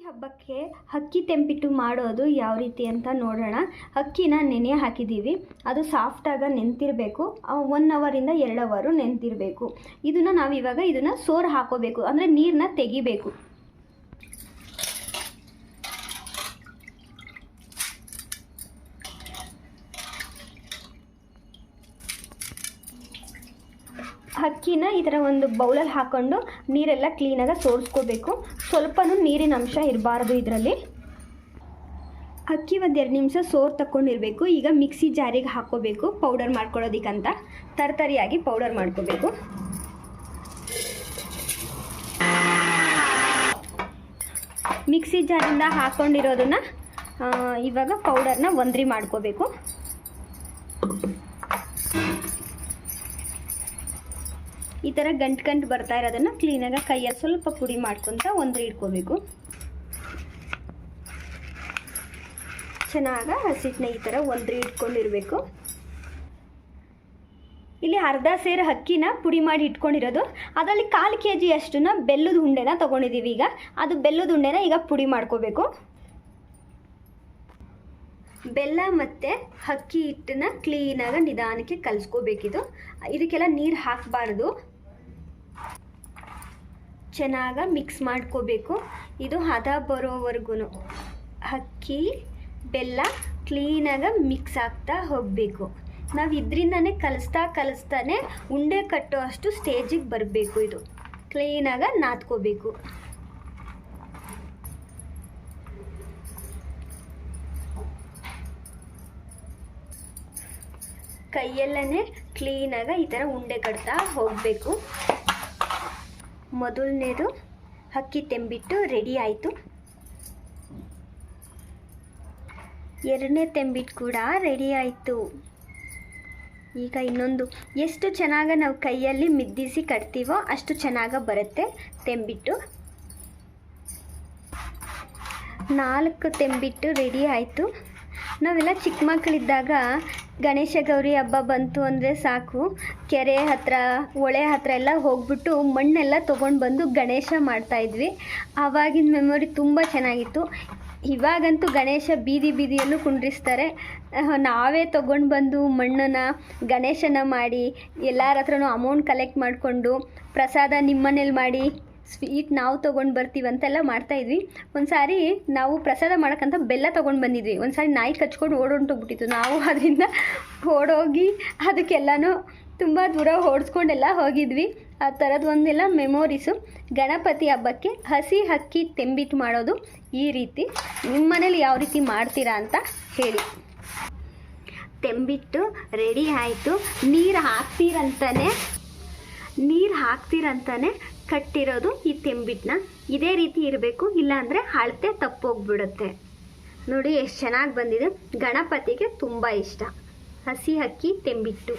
ಹಬ್ಬಕ್ಕೆ ಅಕ್ಕಿ ತೆಂಬಿಟ್ಟು ಮಾಡೋದು ಯಾವ ರೀತಿ ಅಂತ ನೋಡೋಣ. ಅಕ್ಕಿನ ನೆನೆ ಹಾಕಿದ್ದೀವಿ, ಅದು ಸಾಫ್ಟಾಗಿ ನೆಂತಿರಬೇಕು. 1 ಅವರಿಂದ 2 ಅವರು ನೆಂತಿರಬೇಕು. ಇದನ್ನು ನಾವು ಇವಾಗ ಇದನ್ನು ಸೋರು ಹಾಕೋಬೇಕು, ಅಂದರೆ ನೀರನ್ನ ತೆಗಿಬೇಕು. ಅಕ್ಕಿನ ಈ ಥರ ಒಂದು ಬೌಲಲ್ಲಿ ಹಾಕ್ಕೊಂಡು ನೀರೆಲ್ಲ ಕ್ಲೀನಾಗಿ ಸೋರಿಸ್ಕೋಬೇಕು. ಸ್ವಲ್ಪನೂ ನೀರಿನ ಅಂಶ ಇರಬಾರ್ದು ಇದರಲ್ಲಿ. ಅಕ್ಕಿ 1-2 ನಿಮಿಷ ಸೋರು ತಗೊಂಡಿರಬೇಕು. ಈಗ ಮಿಕ್ಸಿ ಜಾರಿಗೆ ಹಾಕ್ಕೋಬೇಕು ಪೌಡರ್ ಮಾಡ್ಕೊಳ್ಳೋದಕ್ಕಂತ. ತರತರಿಯಾಗಿ ಪೌಡರ್ ಮಾಡ್ಕೋಬೇಕು. ಮಿಕ್ಸಿ ಜಾರಿಂದ ಹಾಕ್ಕೊಂಡಿರೋದನ್ನು ಇವಾಗ ಪೌಡರ್ನ ಒಂದ್ರಿ ಮಾಡ್ಕೋಬೇಕು. ಈ ಥರ ಗಂಟು ಬರ್ತಾ ಇರೋದನ್ನು ಕ್ಲೀನಾಗಿ ಕೈಯಲ್ಲಿ ಸ್ವಲ್ಪ ಪುಡಿ ಮಾಡ್ಕೊತ ಒಂದ್ರಿ ಇಟ್ಕೋಬೇಕು. ಚೆನ್ನಾಗಿ ಹಸಿಟ್ಟನ್ನ ಈ ಥರ ಒಂದ್ರಿ ಇಟ್ಕೊಂಡಿರಬೇಕು. ಇಲ್ಲಿ ಅರ್ಧ ಸೇರು ಅಕ್ಕಿನ ಪುಡಿ ಮಾಡಿ ಇಟ್ಕೊಂಡಿರೋದು, ಅದರಲ್ಲಿ 1/4 kg ಅಷ್ಟನ್ನ ಬೆಲ್ಲದ ಉಂಡೆನ ತೊಗೊಂಡಿದ್ದೀವಿ. ಈಗ ಅದು ಬೆಲ್ಲದ ಉಂಡೆನ ಈಗ ಪುಡಿ ಮಾಡ್ಕೋಬೇಕು. ಬೆಲ್ಲ ಮತ್ತು ಅಕ್ಕಿ ಹಿಟ್ಟನ್ನ ಕ್ಲೀನಾಗಿ ನಿಧಾನಕ್ಕೆ ಕಲಿಸ್ಕೋಬೇಕಿದು. ಇದಕ್ಕೆಲ್ಲ ನೀರು ಹಾಕಬಾರ್ದು. ಚೆನ್ನಾಗಿ ಮಿಕ್ಸ್ ಮಾಡ್ಕೋಬೇಕು. ಇದು ಹದ ಬರೋವರೆಗೂ ಅಕ್ಕಿ ಬೆಲ್ಲ ಕ್ಲೀನಾಗಿ ಮಿಕ್ಸ್ ಆಗ್ತಾ ಹೋಗಬೇಕು. ನಾವು ಇದರಿಂದನೇ ಕಲಿಸ್ತಾನೆ ಉಂಡೆ ಕಟ್ಟೋ ಅಷ್ಟು ಸ್ಟೇಜಿಗೆ ಬರಬೇಕು. ಇದು ಕ್ಲೀನಾಗಿ ನಾದ್ಕೋಬೇಕು. ಕೈಯಲ್ಲೇ ಕ್ಲೀನಾಗಿ ಈ ಥರ ಉಂಡೆ ಕಟ್ತಾ ಹೋಗಬೇಕು. ಮೊದಲನೇದು ಅಕ್ಕಿ ತೆಂಬಿಟ್ಟು ರೆಡಿ ಆಯಿತು. 2ನೇ ತೆಂಬಿಟ್ಟು ಕೂಡ ರೆಡಿ ಆಯಿತು. ಈಗ ಇನ್ನೊಂದು. ಎಷ್ಟು ಚೆನ್ನಾಗಿ ನಾವು ಕೈಯಲ್ಲಿ ಮಿದ್ದಿಸಿ ಕಟ್ತೀವೋ ಅಷ್ಟು ಚೆನ್ನಾಗಿ ಬರುತ್ತೆ ತೆಂಬಿಟ್ಟು. 4 ತೆಂಬಿಟ್ಟು ರೆಡಿ ಆಯಿತು. ನಾವೆಲ್ಲ ಚಿಕ್ಕ ಮಕ್ಕಳಿದ್ದಾಗ ಗಣೇಶ ಗೌರಿ ಹಬ್ಬ ಬಂತು ಅಂದರೆ ಸಾಕು, ಕೆರೆ ಹತ್ರ ಹೊಳೆ ಹತ್ರ ಎಲ್ಲ ಹೋಗ್ಬಿಟ್ಟು ಮಣ್ಣೆಲ್ಲ ತೊಗೊಂಡು ಬಂದು ಗಣೇಶ ಮಾಡ್ತಾಯಿದ್ವಿ. ಆವಾಗಿನ ಮೆಮೊರಿ ತುಂಬ ಚೆನ್ನಾಗಿತ್ತು. ಇವಾಗಂತೂ ಗಣೇಶ ಬೀದಿಯಲ್ಲೂ ಕುಂಡ್ರಿಸ್ತಾರೆ. ನಾವೇ ತೊಗೊಂಡು ಬಂದು ಮಣ್ಣನ್ನು ಗಣೇಶನ ಮಾಡಿ ಎಲ್ಲರ ಹತ್ರನೂ ಅಮೌಂಟ್ ಕಲೆಕ್ಟ್ ಮಾಡಿಕೊಂಡು ಪ್ರಸಾದ ನಿಮ್ಮನೇಲಿ ಮಾಡಿ ಸ್ವೀಟ್ ನಾವು ತೊಗೊಂಡು ಬರ್ತೀವಿ ಅಂತೆಲ್ಲ ಮಾಡ್ತಾಯಿದ್ವಿ. ಒಂದು ಸಾರಿ ನಾವು ಪ್ರಸಾದ ಮಾಡೋಕ್ಕಂತ ಬೆಲ್ಲ ತೊಗೊಂಡು ಬಂದಿದ್ವಿ. ಒಂದು ಸಾರಿ ನಾಯಿ ಕಚ್ಕೊಂಡು ಓಡೋಗ್ಬಿಟ್ಟಿತ್ತು. ನಾವು ಅದರಿಂದ ಓಡೋಗಿ ಅದಕ್ಕೆಲ್ಲನೂ ತುಂಬ ದೂರ ಓಡಿಸ್ಕೊಂಡೆಲ್ಲ ಹೋಗಿದ್ವಿ. ಆ ಥರದ್ದು ಒಂದೆಲ್ಲ ಮೆಮೊರೀಸು. ಗಣಪತಿ ಹಬ್ಬಕ್ಕೆ ಹಸಿ ಅಕ್ಕಿ ತೆಂಬಿಟ್ಟು ಮಾಡೋದು ಈ ರೀತಿ. ನಿಮ್ಮ ಮನೇಲಿ ಯಾವ ರೀತಿ ಮಾಡ್ತೀರಾ ಅಂತ ಹೇಳಿ. ತೆಂಬಿಟ್ಟು ರೆಡಿ ಆಯಿತು. ನೀರು ಹಾಕ್ತೀರಂತಾನೆ ಕಟ್ಟಿರೋದು ಈ ತೆಂಬಿಟ್ಟನ್ನ. ಇದೇ ರೀತಿ ಇರಬೇಕು, ಇಲ್ಲಾಂದರೆ ಅಳತೆ ತಪ್ಪೋಗ್ಬಿಡುತ್ತೆ. ನೋಡಿ ಎಷ್ಟು ಚೆನ್ನಾಗಿ ಬಂದಿದೆ. ಗಣಪತಿಗೆ ತುಂಬ ಇಷ್ಟ ಹಸಿ ಅಕ್ಕಿ ತೆಂಬಿಟ್ಟು.